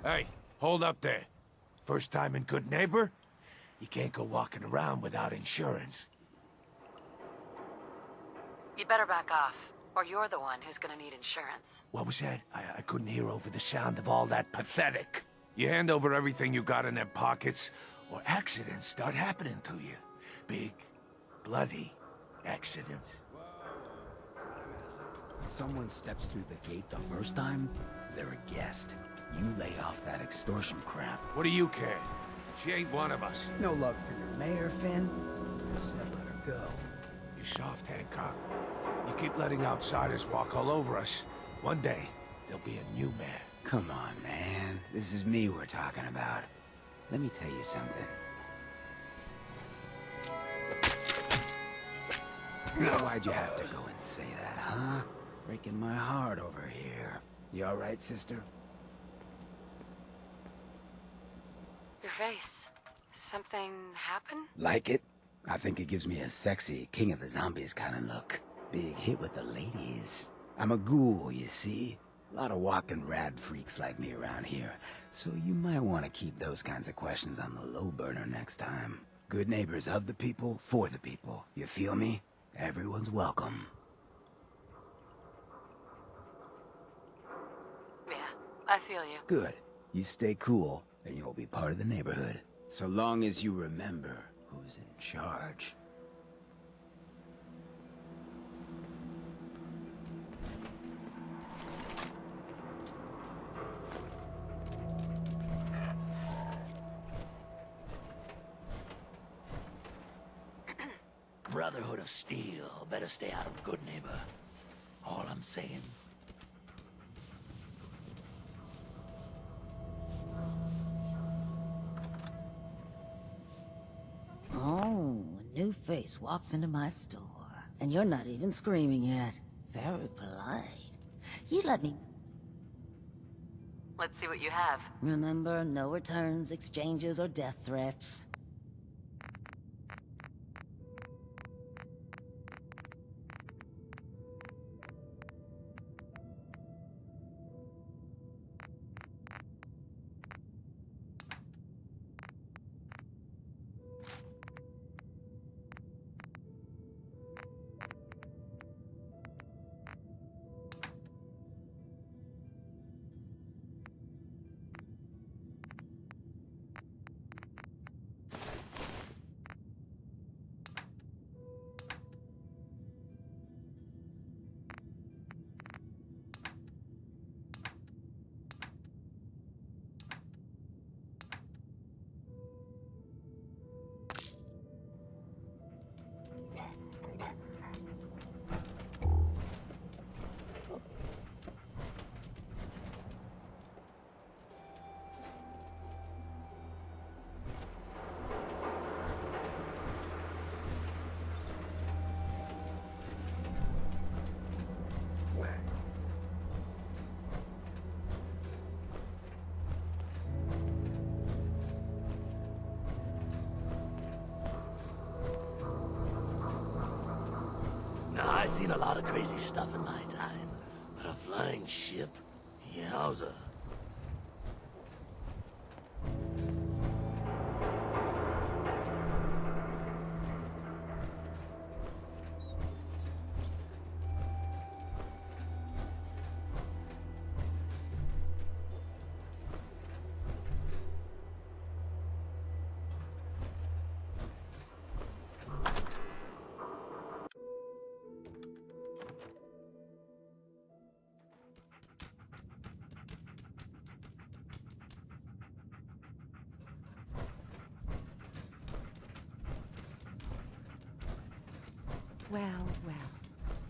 Hey, hold up there. First time in Good Neighbor? You can't go walking around without insurance. You'd better back off, or you're the one who's gonna need insurance. What was that? I couldn't hear over the sound of all that pathetic. You hand over everything you got in their pockets, or accidents start happening to you. Big, bloody accidents. Someone steps through the gate the first time, they're a guest. You lay off that extortion crap. What do you care? She ain't one of us. No love for your mayor, Finn? I said let her go. You're soft, Hancock. You keep letting outsiders walk all over us. One day, there'll be a new man. Come on, man. This is me we're talking about. Let me tell you something. Now, why'd you have to go and say that, huh? Breaking my heart over here. You all right, sister? Your face. Something happened? Like it? I think it gives me a sexy King of the Zombies kind of look. Big hit with the ladies. I'm a ghoul, you see? A lot of walking rad freaks like me around here. So you might want to keep those kinds of questions on the low burner next time. Good neighbors of the people, for the people. You feel me? Everyone's welcome. Yeah, I feel you. Good. You stay cool, and you'll be part of the neighborhood. So long as you remember who's in charge. Brotherhood of Steel. Better stay out of Good Neighbor. All I'm saying. Oh, a new face walks into my store. And you're not even screaming yet. Very polite. You let me... Let's see what you have. Remember, no returns, exchanges, or death threats. Now, I've seen a lot of crazy stuff in my time, but a flying ship? Yowza. Well, well,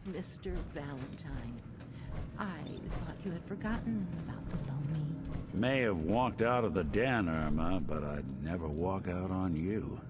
Mr. Valentine. I thought you had forgotten about little me. May have walked out of the den, Irma, but I'd never walk out on you.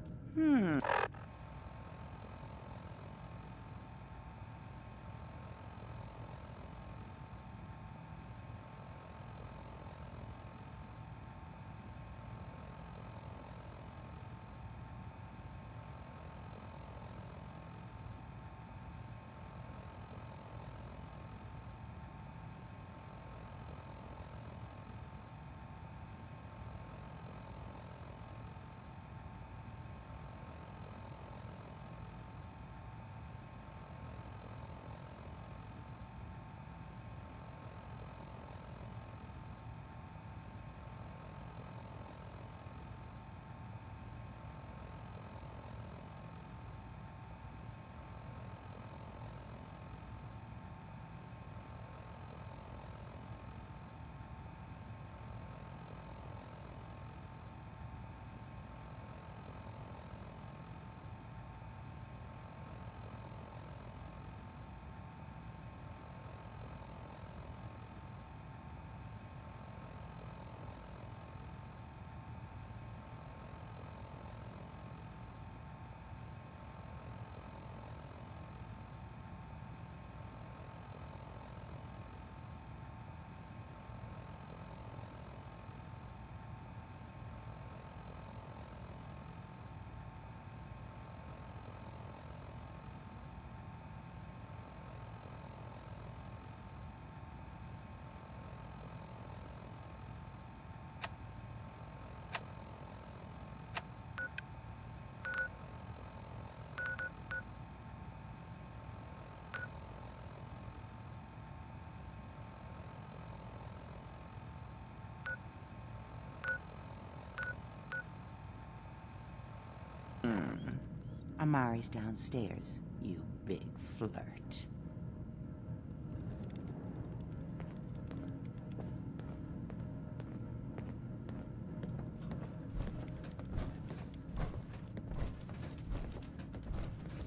Amari's downstairs, you big flirt.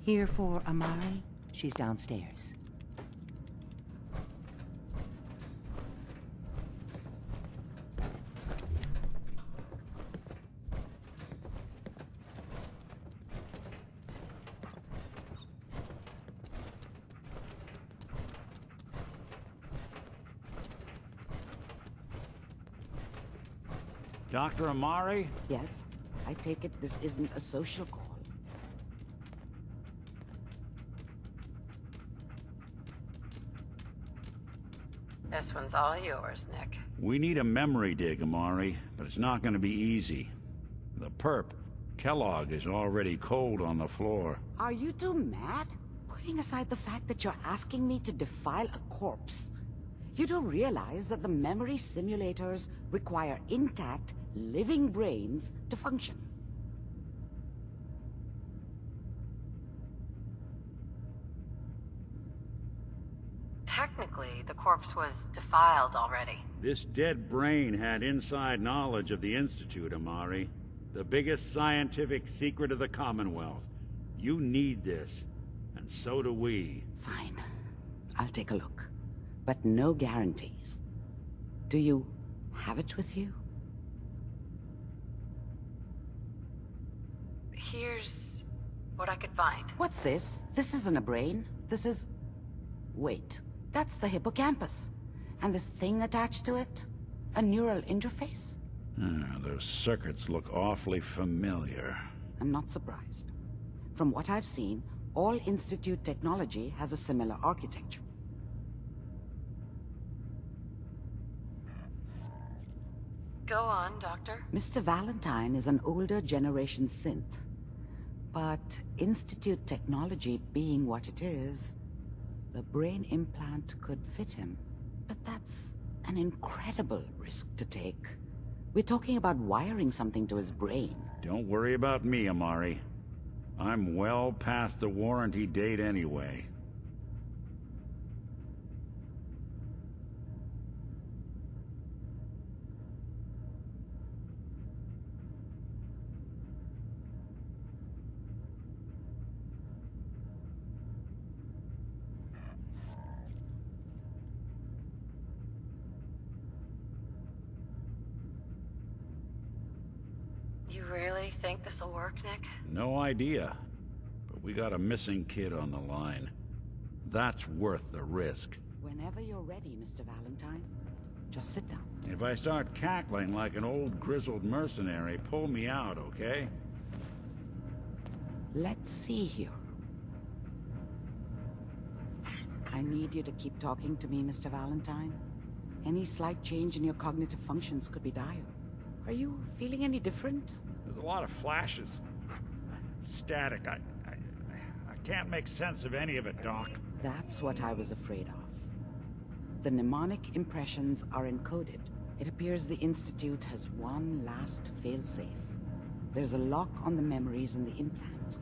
Here for Amari? She's downstairs. Dr. Amari? Yes, I take it this isn't a social call. This one's all yours, Nick. We need a memory dig, Amari, but it's not going to be easy. The perp, Kellogg, is already cold on the floor. Are you two mad? Putting aside the fact that you're asking me to defile a corpse, you do realize that the memory simulators require intact, living brains to function. Technically, the corpse was defiled already. This dead brain had inside knowledge of the Institute, Amari. The biggest scientific secret of the Commonwealth. You need this, and so do we. Fine. I'll take a look. But no guarantees. Do you have it with you? Here's what I could find. What's this? This isn't a brain. This is... Wait. That's the hippocampus. And this thing attached to it? A neural interface? Those circuits look awfully familiar. I'm not surprised. From what I've seen, all Institute technology has a similar architecture. Go on, Doctor. Mr. Valentine is an older generation synth. But Institute technology being what it is, the brain implant could fit him. But that's an incredible risk to take. We're talking about wiring something to his brain. Don't worry about me, Amari. I'm well past the warranty date anyway. You really think this'll work, Nick? No idea. But we got a missing kid on the line. That's worth the risk. Whenever you're ready, Mr. Valentine, just sit down. If I start cackling like an old grizzled mercenary, pull me out, okay? Let's see here. I need you to keep talking to me, Mr. Valentine. Any slight change in your cognitive functions could be dire. Are you feeling any different? There's a lot of flashes. Static. I can't make sense of any of it, Doc. That's what I was afraid of. The mnemonic impressions are encoded. It appears the Institute has one last failsafe. There's a lock on the memories in the implant.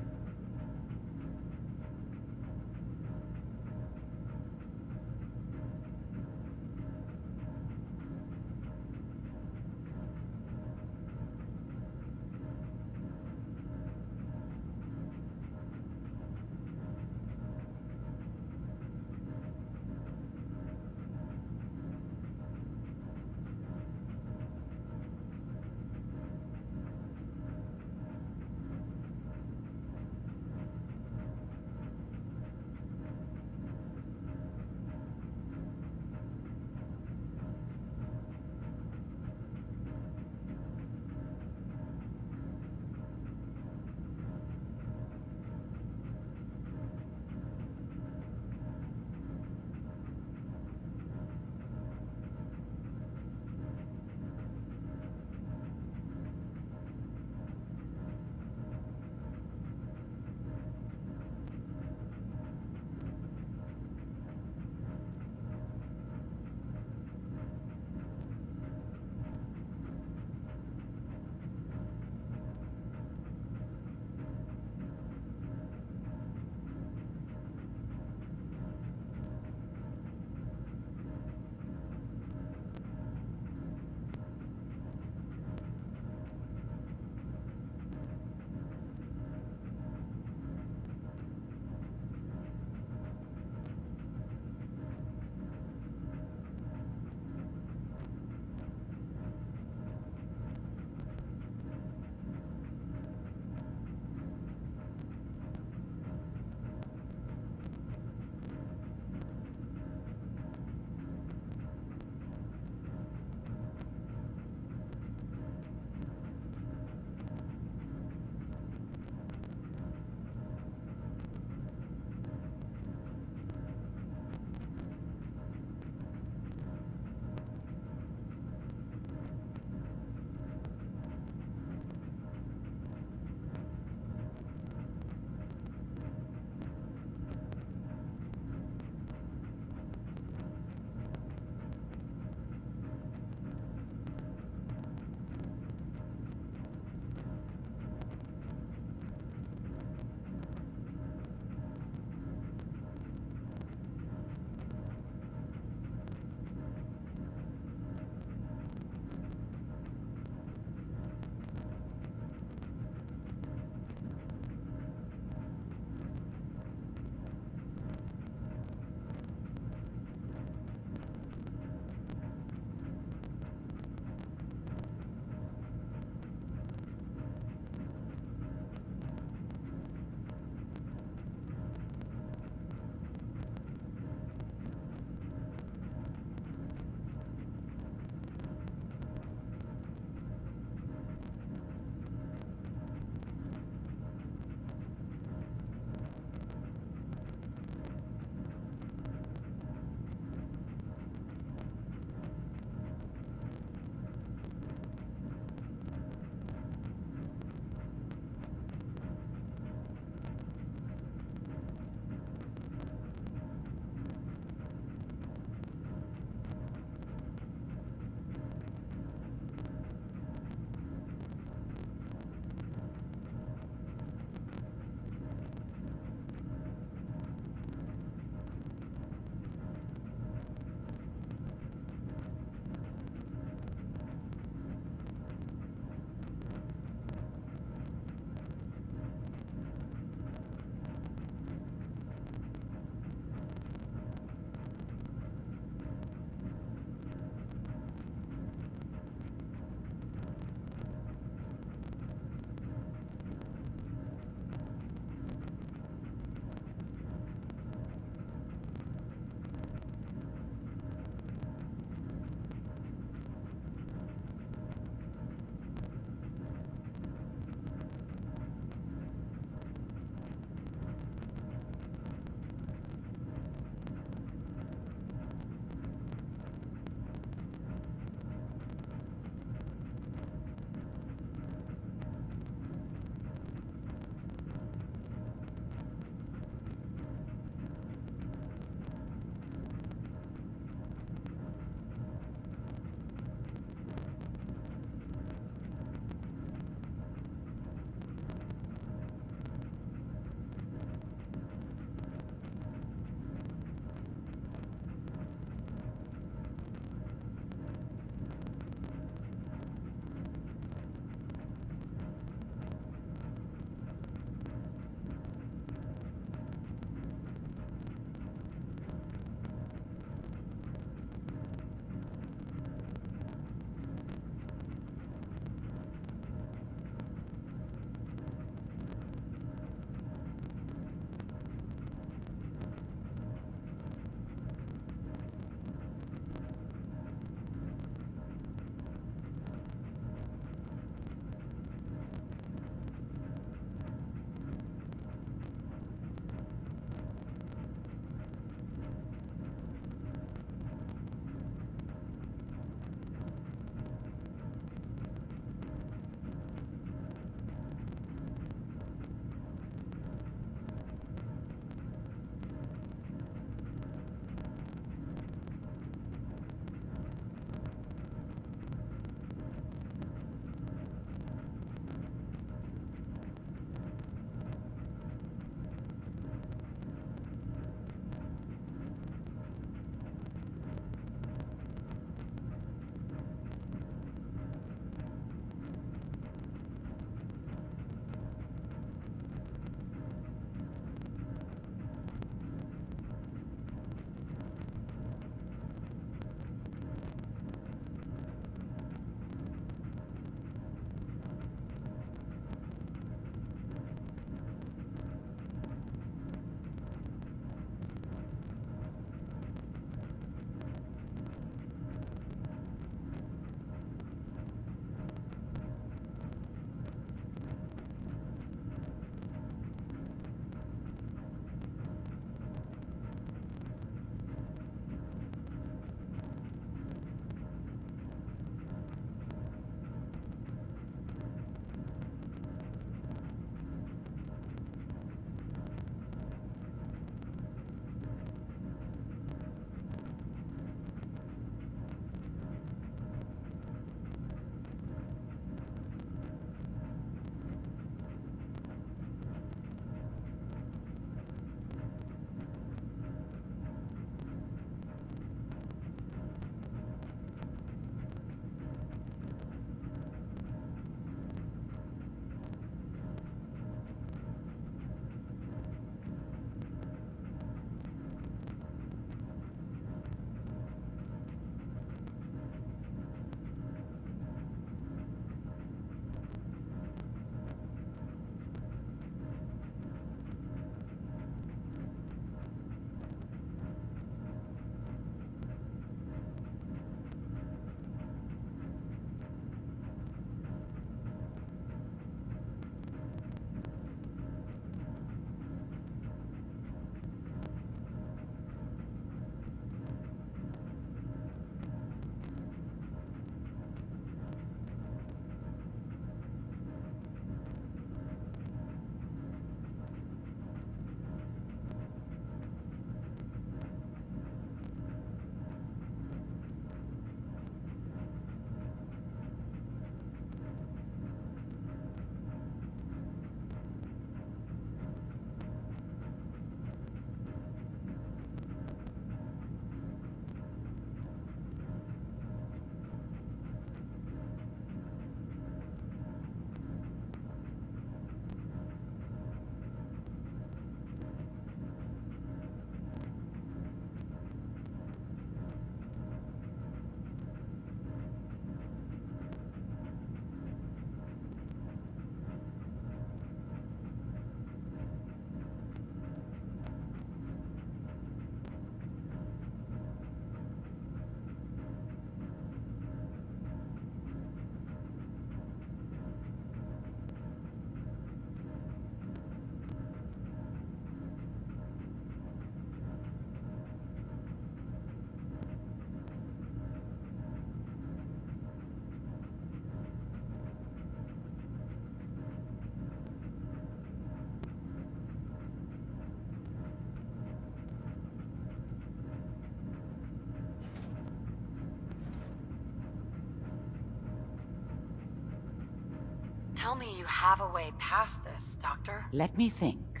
tell me you have a way past this, Doctor? Let me think.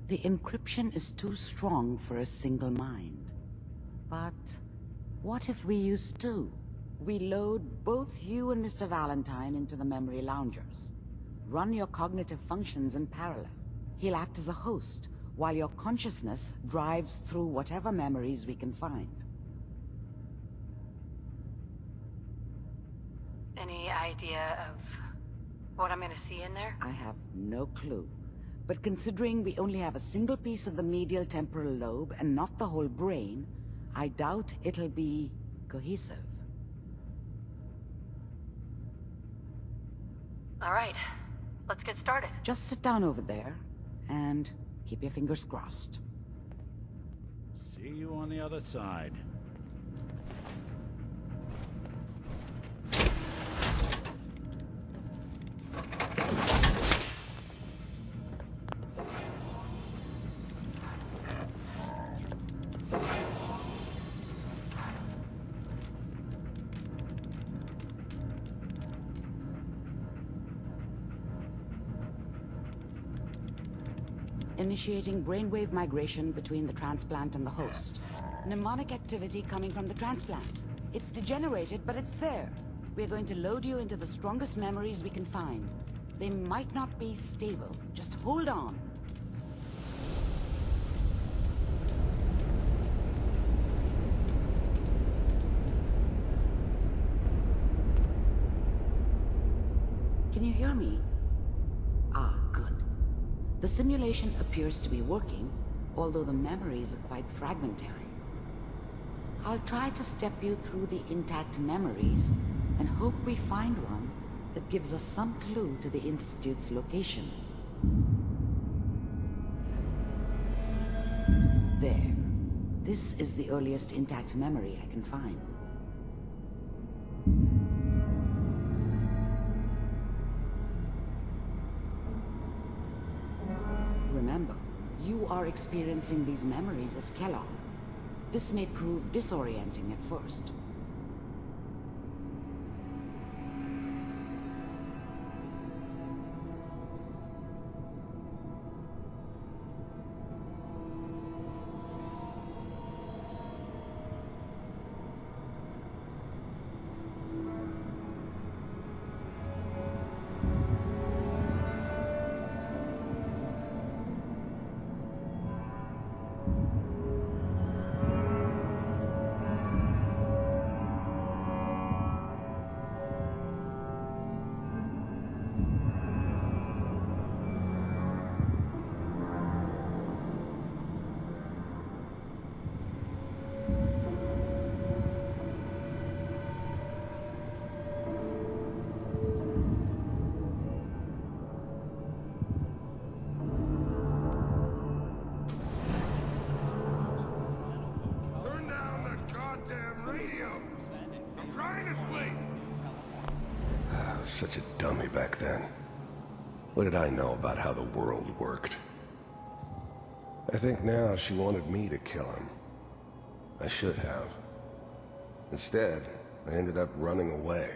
The encryption is too strong for a single mind. But what if we use two? We load both you and Mr. Valentine into the memory loungers. Run your cognitive functions in parallel. He'll act as a host, while your consciousness drives through whatever memories we can find. Any idea of what I'm gonna see in there? I have no clue. But considering we only have a single piece of the medial temporal lobe and not the whole brain, I doubt it'll be cohesive. All right, let's get started. Just sit down over there and keep your fingers crossed. See you on the other side. Initiating brainwave migration between the transplant and the host. Mnemonic activity coming from the transplant. It's degenerated, but it's there. We're going to load you into the strongest memories we can find. They might not be stable. Just hold on. Can you hear me? Ah, good. The simulation appears to be working, although the memories are quite fragmentary. I'll try to step you through the intact memories and hope we find one that gives us some clue to the Institute's location. There. This is the earliest intact memory I can find. Remember, you are experiencing these memories as Kellogg. This may prove disorienting at first. Turn down the goddamn radio! I'm trying to sleep! I was such a dummy back then. What did I know about how the world worked? I think now she wanted me to kill him. I should have. Instead, I ended up running away.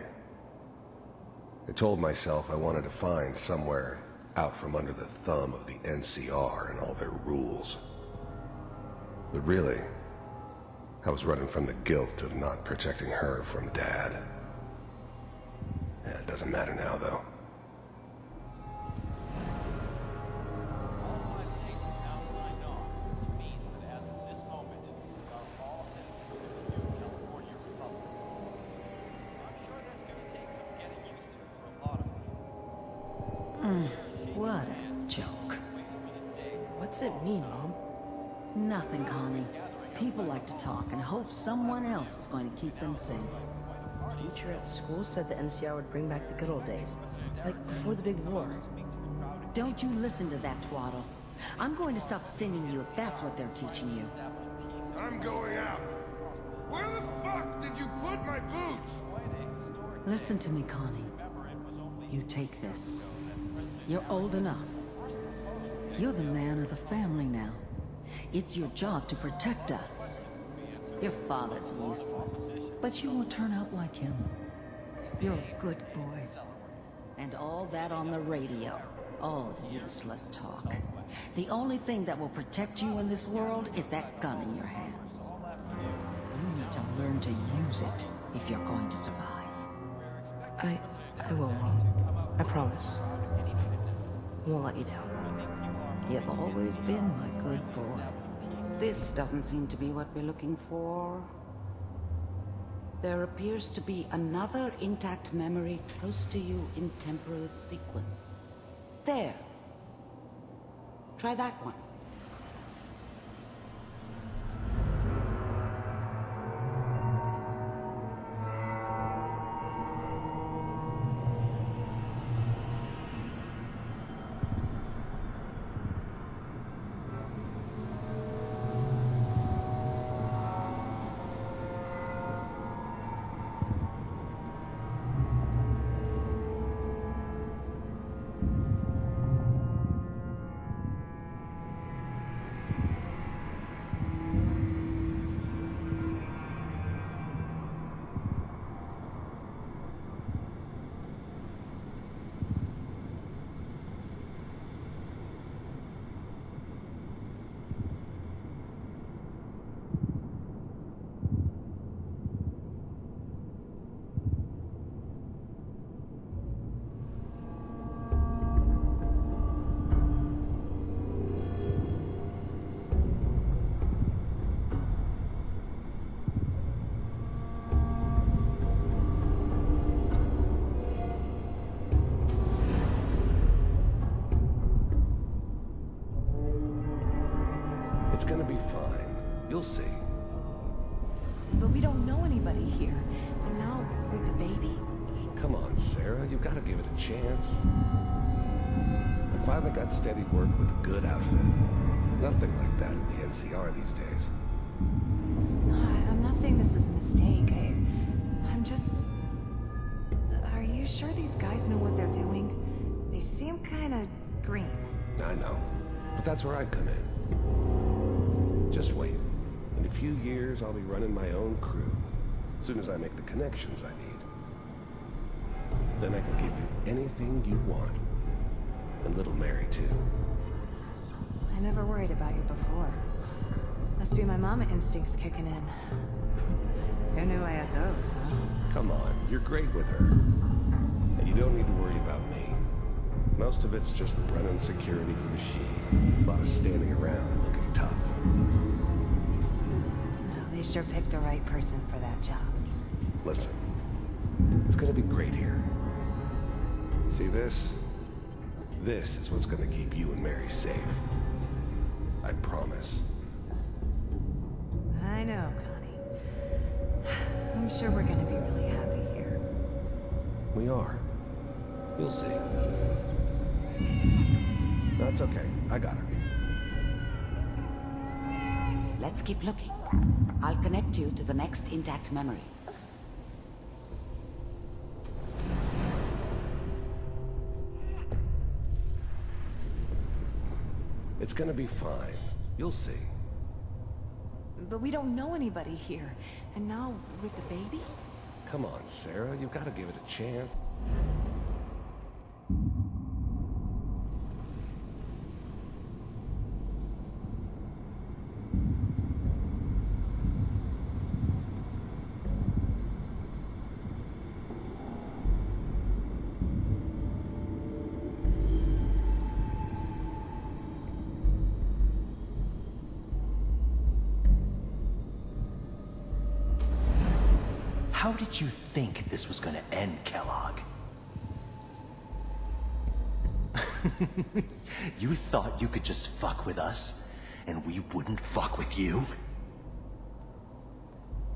I told myself I wanted to find somewhere out from under the thumb of the NCR and all their rules. But really, I was running from the guilt of not protecting her from Dad. Yeah, it doesn't matter now, though. What a joke. What's it mean, Mom? Nothing, Connie. People like to talk and hope someone else is going to keep them safe. Teacher at school said the NCR would bring back the good old days. Like before the big war. Don't you listen to that twaddle. I'm going to stop singing you if that's what they're teaching you. I'm going out. Where the fuck did you put my boots? Listen to me, Connie. You take this. You're old enough. You're the man of the family now. It's your job to protect us. Your father's useless, but you won't turn out like him. You're a good boy. And all that on the radio. All useless talk. The only thing that will protect you in this world is that gun in your hands. You need to learn to use it if you're going to survive. I will, Mom. I promise. I won't let you down. You've always been my good boy. This doesn't seem to be what we're looking for. There appears to be another intact memory close to you in temporal sequence. There. Try that one. It's gonna be fine. You'll see. But we don't know anybody here. And now, with the baby? Come on, Sarah. You've got to give it a chance. I finally got steady work with a good outfit. Nothing like that in the NCR these days. No, I'm not saying this was a mistake. I'm just... Are you sure these guys know what they're doing? They seem kind of green. I know. But that's where I come in. Just wait. In a few years, I'll be running my own crew. As soon as I make the connections I need. Then I can give you anything you want. And little Mary, too. I never worried about you before. Must be my mama instincts kicking in. Who knew I had those, huh? Come on, you're great with her. And you don't need to worry about me. Most of it's just running security for the she. A lot of standing around looking tough. No, they sure picked the right person for that job. Listen, it's gonna be great here. See this? This is what's gonna keep you and Mary safe. I promise. I know, Connie. I'm sure we're gonna be really happy here. We are. You'll see. That's okay. I got her. Let's keep looking. I'll connect you to the next intact memory. It's gonna be fine. You'll see. But we don't know anybody here. And now, with the baby? Come on, Sarah. You've got to give it a chance. How did you think this was gonna end, Kellogg? You thought you could just fuck with us, and we wouldn't fuck with you?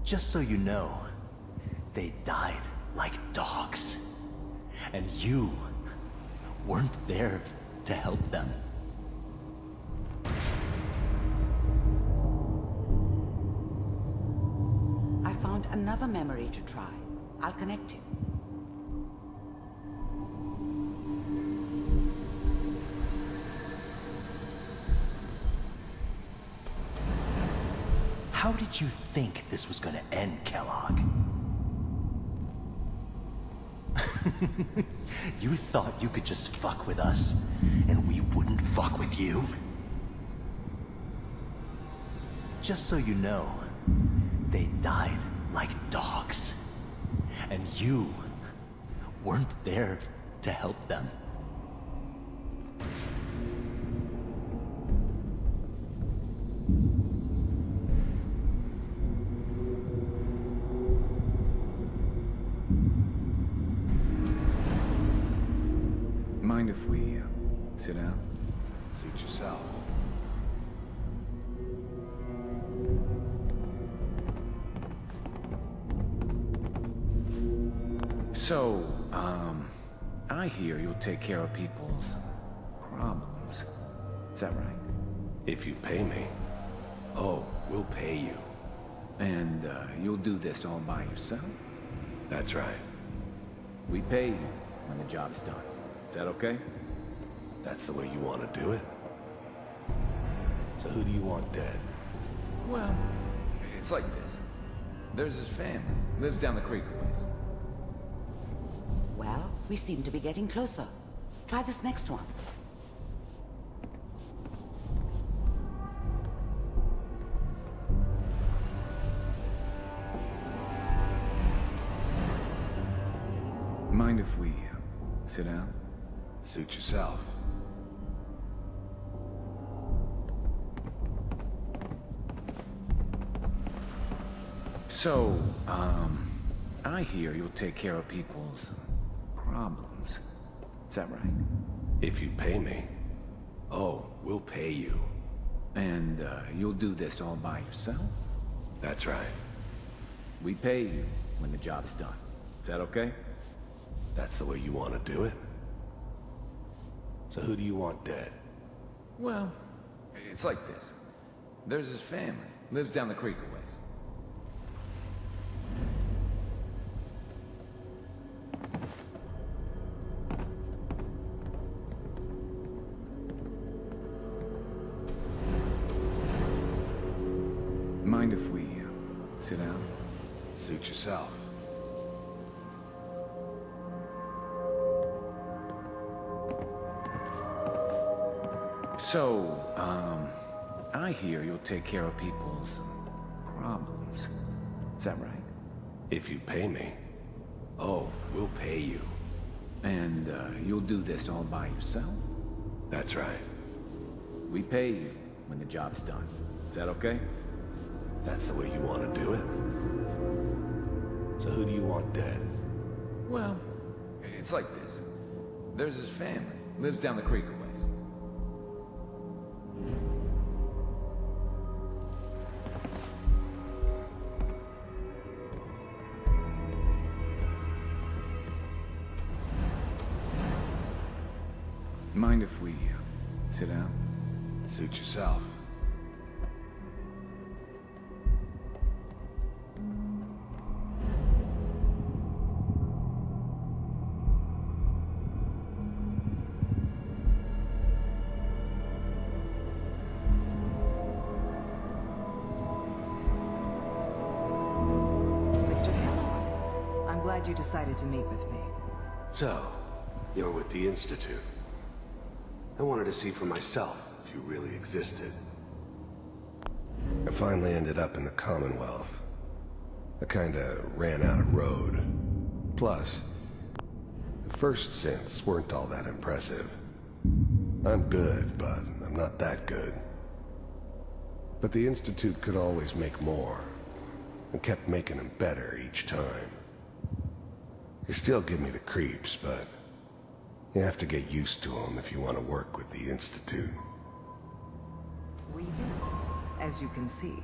Just so you know, they died like dogs. And you weren't there to help them. I found another memory to try. I'll connect you. How did you think this was gonna end, Kellogg? You thought you could just fuck with us, and we wouldn't fuck with you? Just so you know, they died like dogs. And you weren't there to help them. Mind if we sit down? Suit yourself. So, I hear you'll take care of people's problems. Is that right? If you pay me. Oh, we'll pay you. And, you'll do this all by yourself? That's right. We pay you when the job's done. Is that okay? That's the way you want to do it? So who do you want dead? Well, it's like this. There's his family. Lives down the creek a ways. Well, we seem to be getting closer. Try this next one. Mind if we sit down? Suit yourself. So, I hear you'll take care of people's problems. Is that right? If you pay me. Oh, we'll pay you. And, you'll do this all by yourself? That's right. We pay you when the job's done. Is that okay? That's the way you want to do it? So who do you want dead? Well, it's like this. There's his family. Lives down the creek a ways. Mind if we sit down? Suit yourself. So, I hear you'll take care of people's problems. Is that right? If you pay me. Oh, we'll pay you. And, you'll do this all by yourself? That's right. We pay you when the job's done. Is that okay? That's the way you want to do it? So who do you want dead? Well, it's like this. There's his family. Lives down the creek a ways. Mind if we sit down? Suit yourself. Mr. Kellogg, I'm glad you decided to meet with me. So, you're with the Institute. I wanted to see for myself if you really existed. I finally ended up in the Commonwealth. I kinda ran out of road. Plus, the first synths weren't all that impressive. I'm good, but I'm not that good. But the Institute could always make more, and kept making them better each time. They still give me the creeps, but you have to get used to them if you want to work with the Institute. We do, as you can see.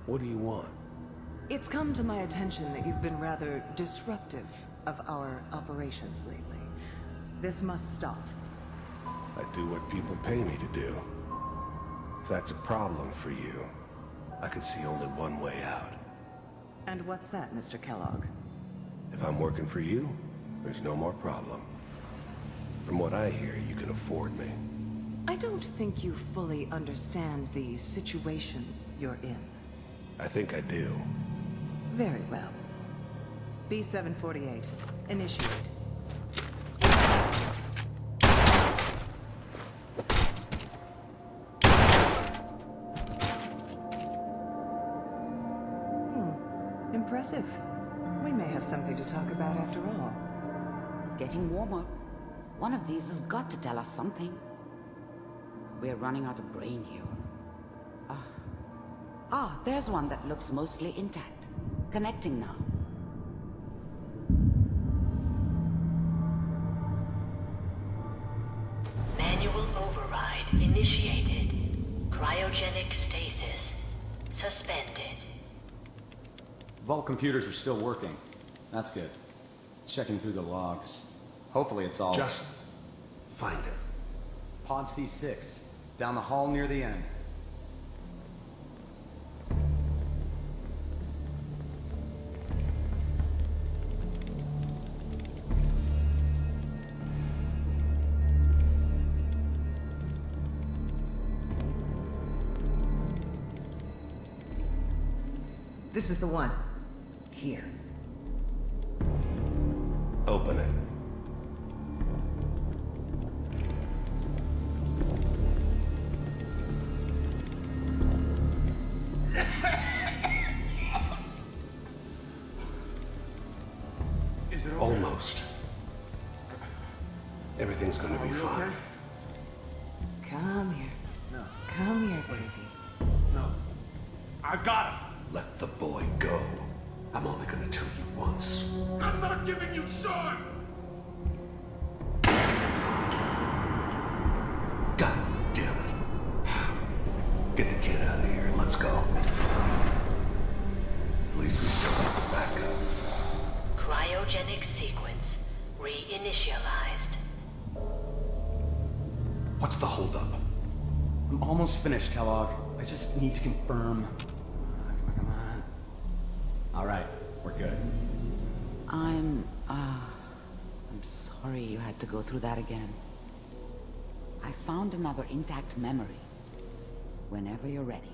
What do you want? It's come to my attention that you've been rather disruptive of our operations lately. This must stop. I do what people pay me to do. If that's a problem for you, I could see only one way out. And what's that, Mr. Kellogg? If I'm working for you, there's no more problem. From what I hear, you can afford me. I don't think you fully understand the situation you're in. I think I do. Very well. B-748. Initiate. Impressive. We may have something to talk about after all. Getting warmer. One of these has got to tell us something. We're running out of brain here. There's one that looks mostly intact. Connecting now. Manual override initiated. Cryogenic stasis suspended. Vault computers are still working. That's good. Checking through the logs. Hopefully it's all... Just find it. Pod C6. Down the hall near the end. This is the one. Here. Open it. Almost. Everything's gonna be fine. Come here. No. Come here, baby. No. I got him. Let the boy go. I'm only gonna tell you once. I'm not giving you Sean! God damn it. Get the kid out of here. Let's go. At least we still have the backup. Cryogenic sequence reinitialized. What's the holdup? I'm almost finished, Kellogg. I just need to confirm. Come on. All right, we're good. I'm sorry you had to go through that again. I found another intact memory. Whenever you're ready.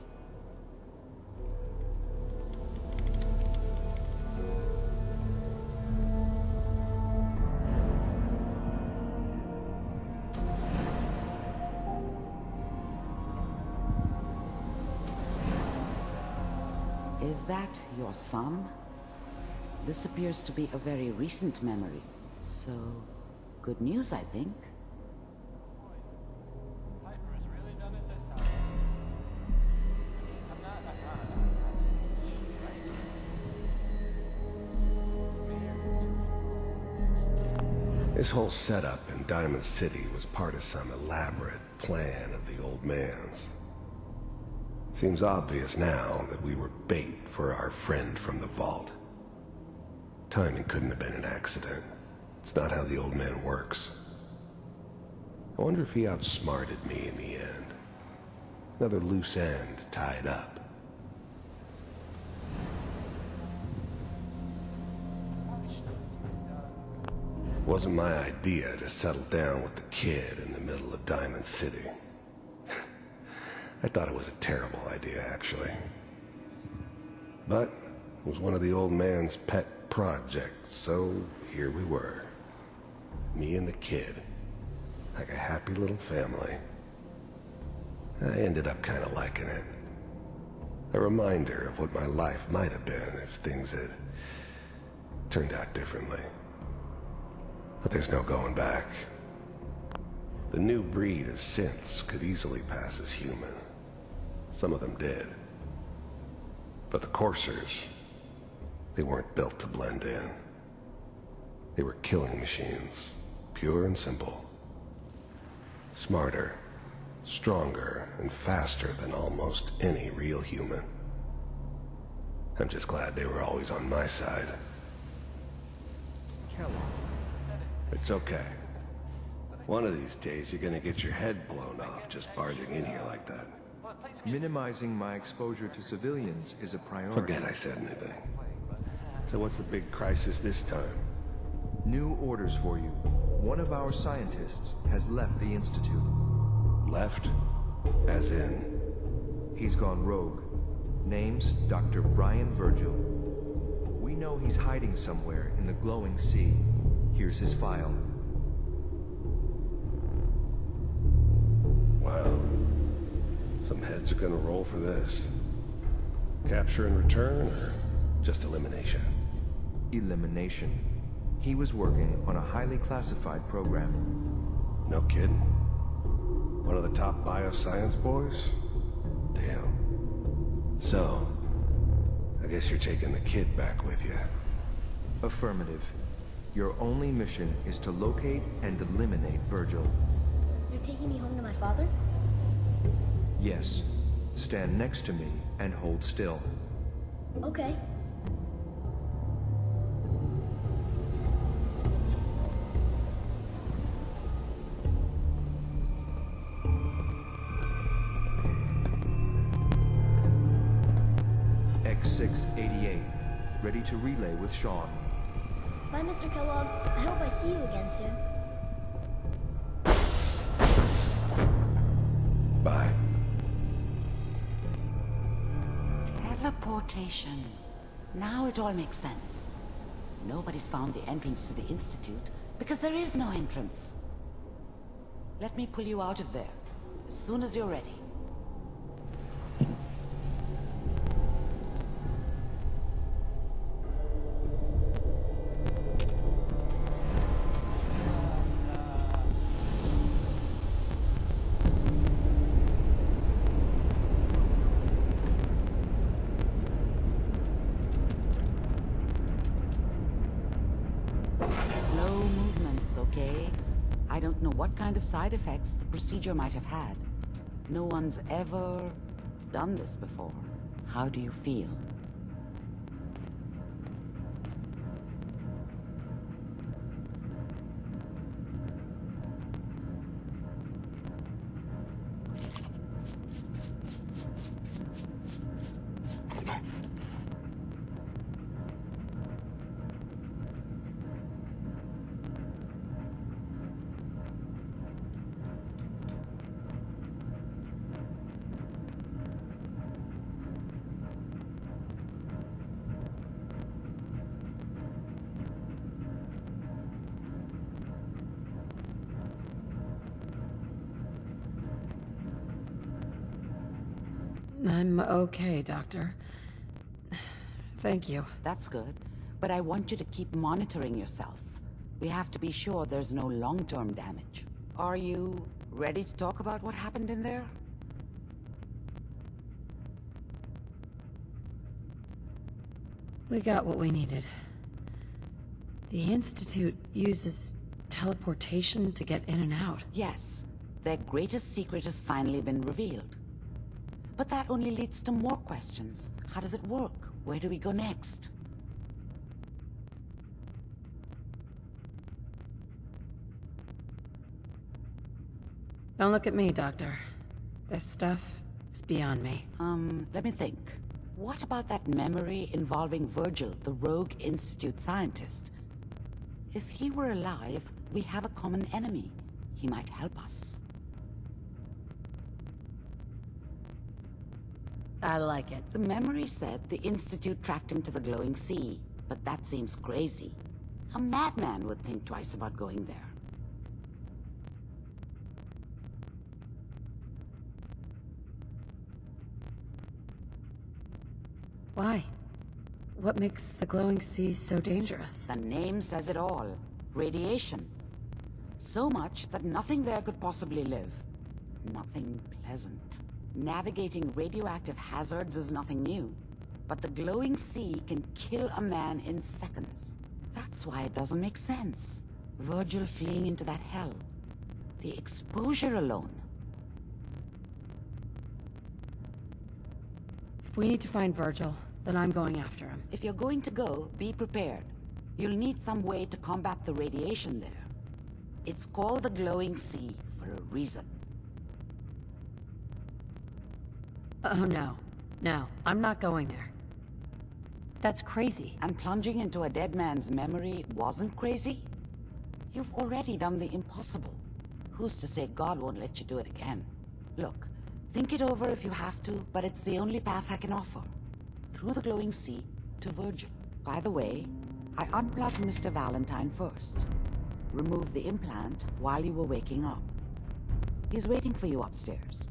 Is that your son? This appears to be a very recent memory, so good news, I think. This whole setup in Diamond City was part of some elaborate plan of the old man's. Seems obvious now that we were bait for our friend from the vault. Timing couldn't have been an accident. It's not how the old man works. I wonder if he outsmarted me in the end. Another loose end tied up. It wasn't my idea to settle down with the kid in the middle of Diamond City. I thought it was a terrible idea, actually. But it was one of the old man's pet projects, so here we were. Me and the kid. Like a happy little family. I ended up kind of liking it. A reminder of what my life might have been if things had turned out differently. But there's no going back. The new breed of synths could easily pass as human. Some of them did. But the coursers, they weren't built to blend in. They were killing machines, pure and simple. Smarter, stronger, and faster than almost any real human. I'm just glad they were always on my side. It's okay. One of these days you're gonna get your head blown off just barging in here like that. Minimizing my exposure to civilians is a priority. Forget I said anything. So what's the big crisis this time? New orders for you. One of our scientists has left the Institute. Left? As in? He's gone rogue. Name's Dr. Brian Virgil. We know know he's hiding somewhere in the glowing sea. Here's his file. Wow. Some heads are gonna roll for this. Capture and return, or just elimination? Elimination. He was working on a highly classified program. No kidding. One of the top bioscience boys? Damn. So, I guess you're taking the kid back with you. Affirmative. Your only mission is to locate and eliminate Virgil. You're taking me home to my father? Yes. Stand next to me and hold still. Okay. X688, ready to relay with Sean. Bye, Mr. Kellogg. I hope I see you again soon. Bye. Teleportation. Now it all makes sense. Nobody's found the entrance to the Institute because there is no entrance. Let me pull you out of there as soon as you're ready. Okay? I don't know what kind of side effects the procedure might have had. No one's ever done this before. How do you feel? I'm okay, Doctor. Thank you. That's good. But I want you to keep monitoring yourself. We have to be sure there's no long-term damage. Are you ready to talk about what happened in there? We got what we needed. The Institute uses teleportation to get in and out. Yes. Their greatest secret has finally been revealed. But that only leads to more questions. How does it work? Where do we go next? Don't look at me, Doctor. This stuff is beyond me. Let me think. What about that memory involving Virgil, the rogue Institute scientist? If he were alive, we have a common enemy. He might help us. I like it. The memory said the Institute tracked him to the glowing sea, but that seems crazy. A madman would think twice about going there. Why? What makes the glowing sea so dangerous? The name says it all. Radiation. So much that nothing there could possibly live. Nothing pleasant. Navigating radioactive hazards is nothing new. But the glowing sea can kill a man in seconds. That's why it doesn't make sense. Virgil fleeing into that hell. The exposure alone. If we need to find Virgil, then I'm going after him. If you're going to go, be prepared. You'll need some way to combat the radiation there. It's called the glowing sea for a reason. Oh no. No, I'm not going there. That's crazy. And plunging into a dead man's memory wasn't crazy? You've already done the impossible. Who's to say God won't let you do it again? Look, think it over if you have to, but it's the only path I can offer. Through the glowing sea to Virgil. By the way, I unplugged Mr. Valentine first. Removed the implant while you were waking up. He's waiting for you upstairs.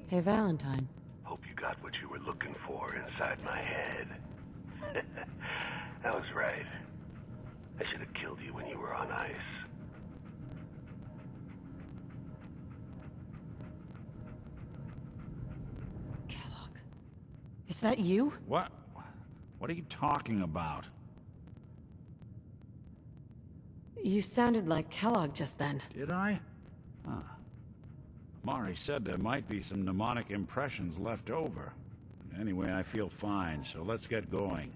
Hey, Valentine. Hope you got what you were looking for inside my head. That was right. I should have killed you when you were on ice. Kellogg. Is that you? What? What are you talking about? You sounded like Kellogg just then. Did I? Huh. Mari said there might be some mnemonic impressions left over. Anyway, I feel fine, so let's get going.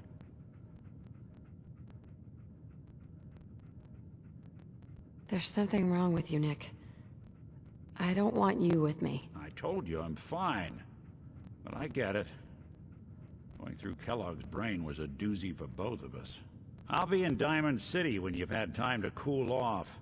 There's something wrong with you, Nick. I don't want you with me. I told you I'm fine. But I get it. Going through Kellogg's brain was a doozy for both of us. I'll be in Diamond City when you've had time to cool off.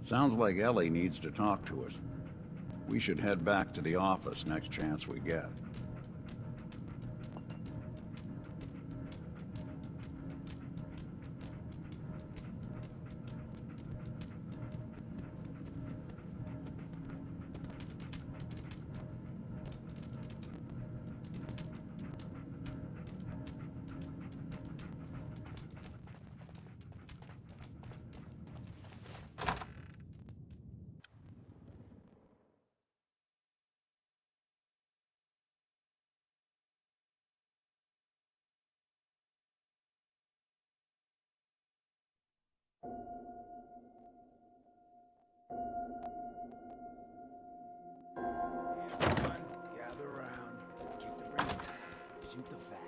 Sounds like Ellie needs to talk to us. We should head back to the office next chance we get. Everyone, gather around. Let's keep the brain down. Shoot the fat.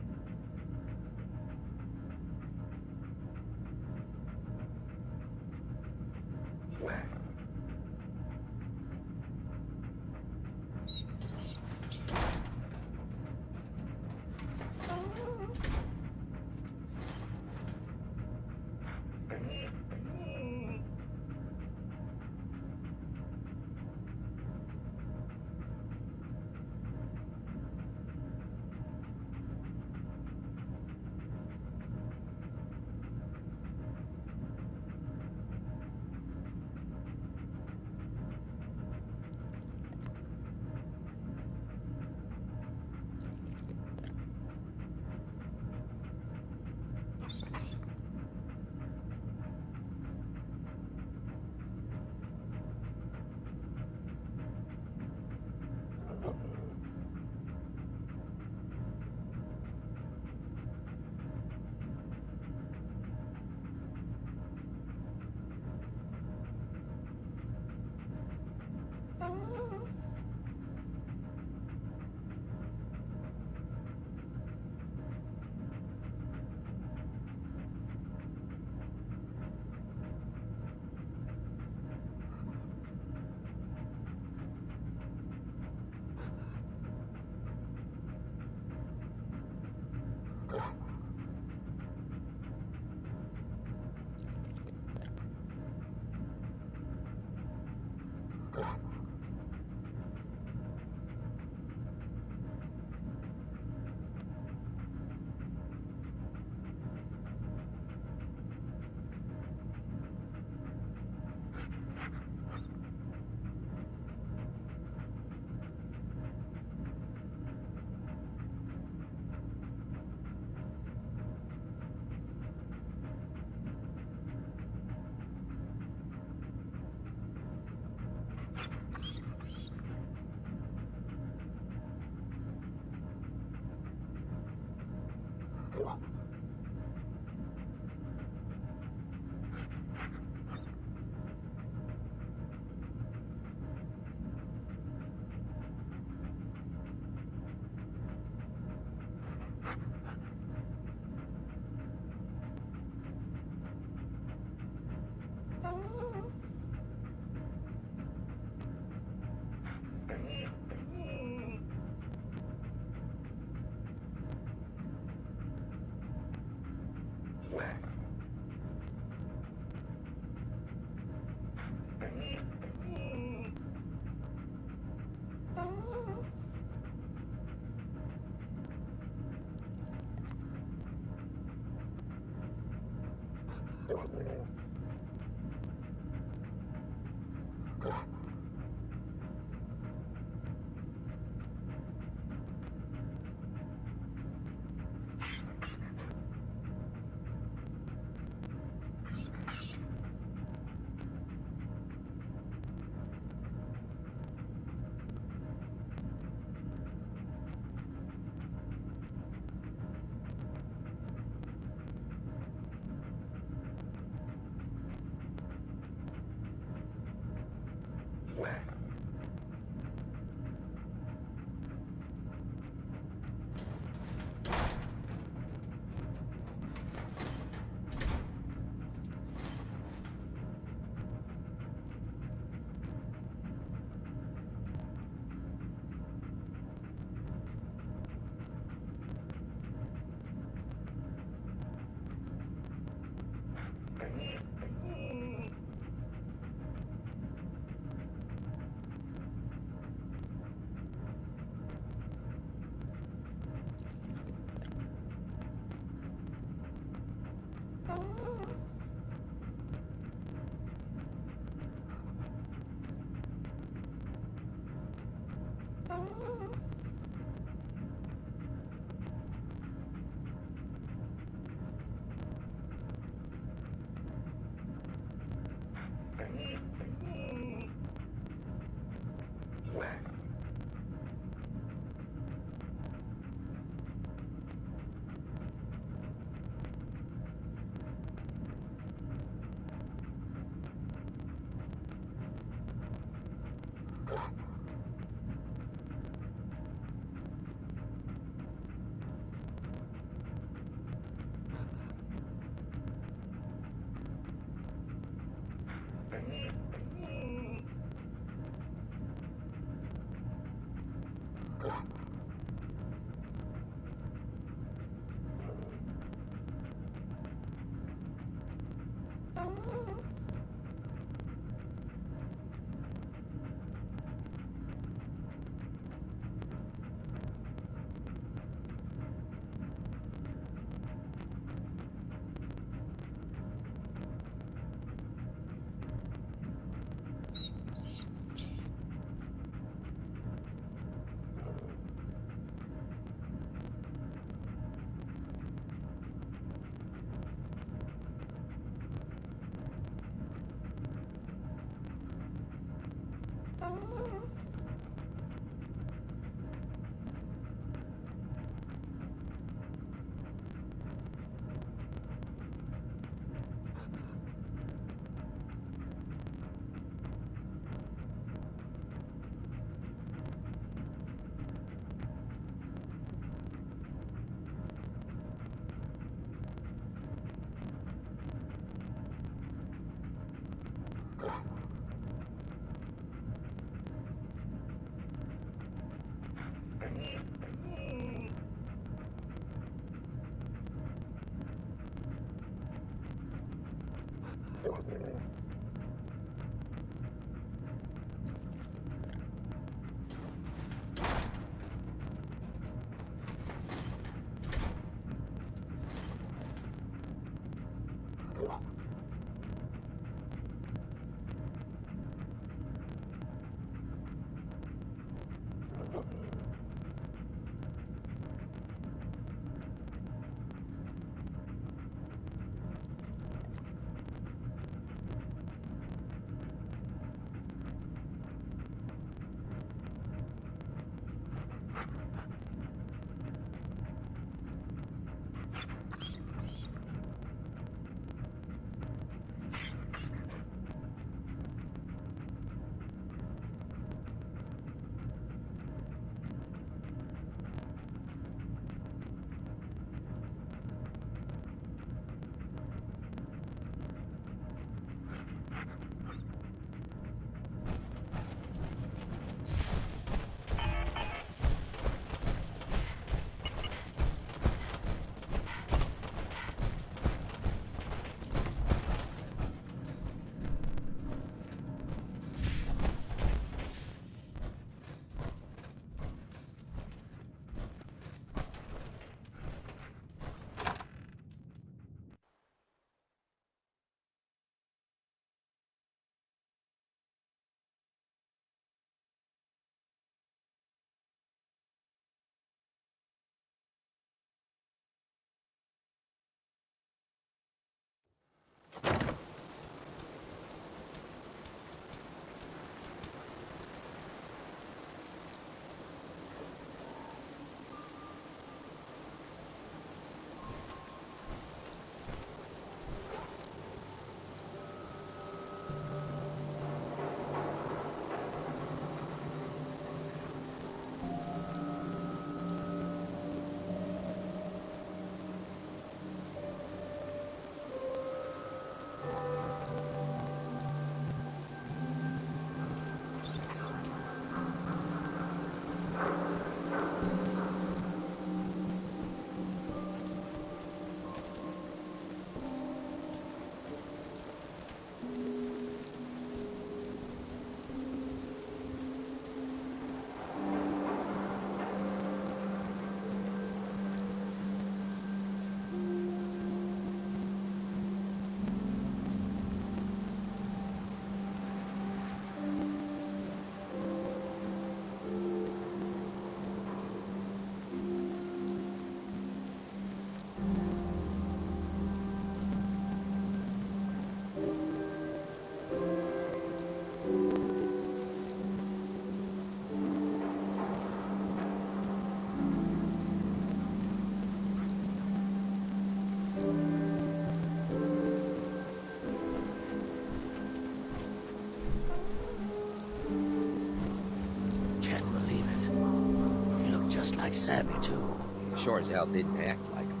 Sammy, too. He sure as hell didn't act like him.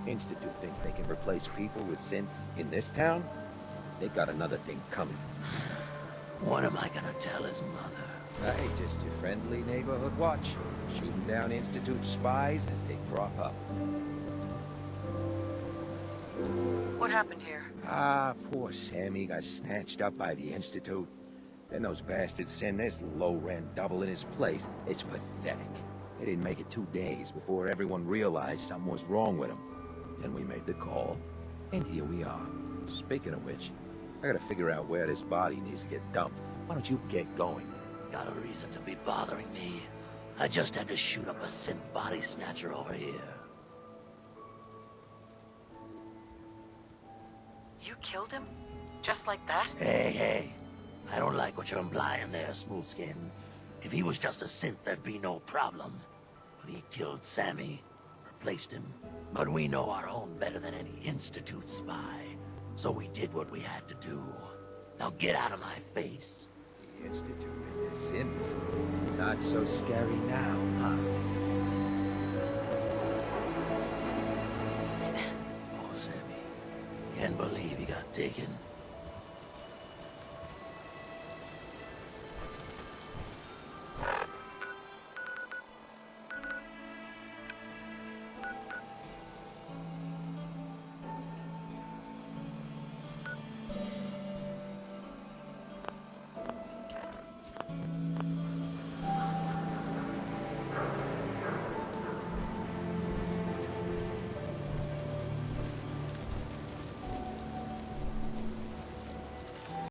Institute thinks they can replace people with synths in this town? They got another thing coming. What am I gonna tell his mother? Hey, just your friendly neighborhood watch. Shooting down Institute spies as they crop up. What happened here? Ah, poor Sammy got snatched up by the Institute. Then those bastards send this low-rent double in his place. It's pathetic. They didn't make it 2 days before everyone realized something was wrong with him. Then we made the call, and here we are. Speaking of which, I gotta figure out where this body needs to get dumped. Why don't you get going? Got a reason to be bothering me. I just had to shoot up a synth body snatcher over here. You killed him? Just like that? Hey. I don't like what you're implying there, Smoothskin. If he was just a synth, there'd be no problem. But he killed Sammy, replaced him. But we know our own better than any Institute spy. So we did what we had to do. Now get out of my face. The Institute and their synths. Not so scary now, huh? Oh, Sammy. Can't believe he got taken.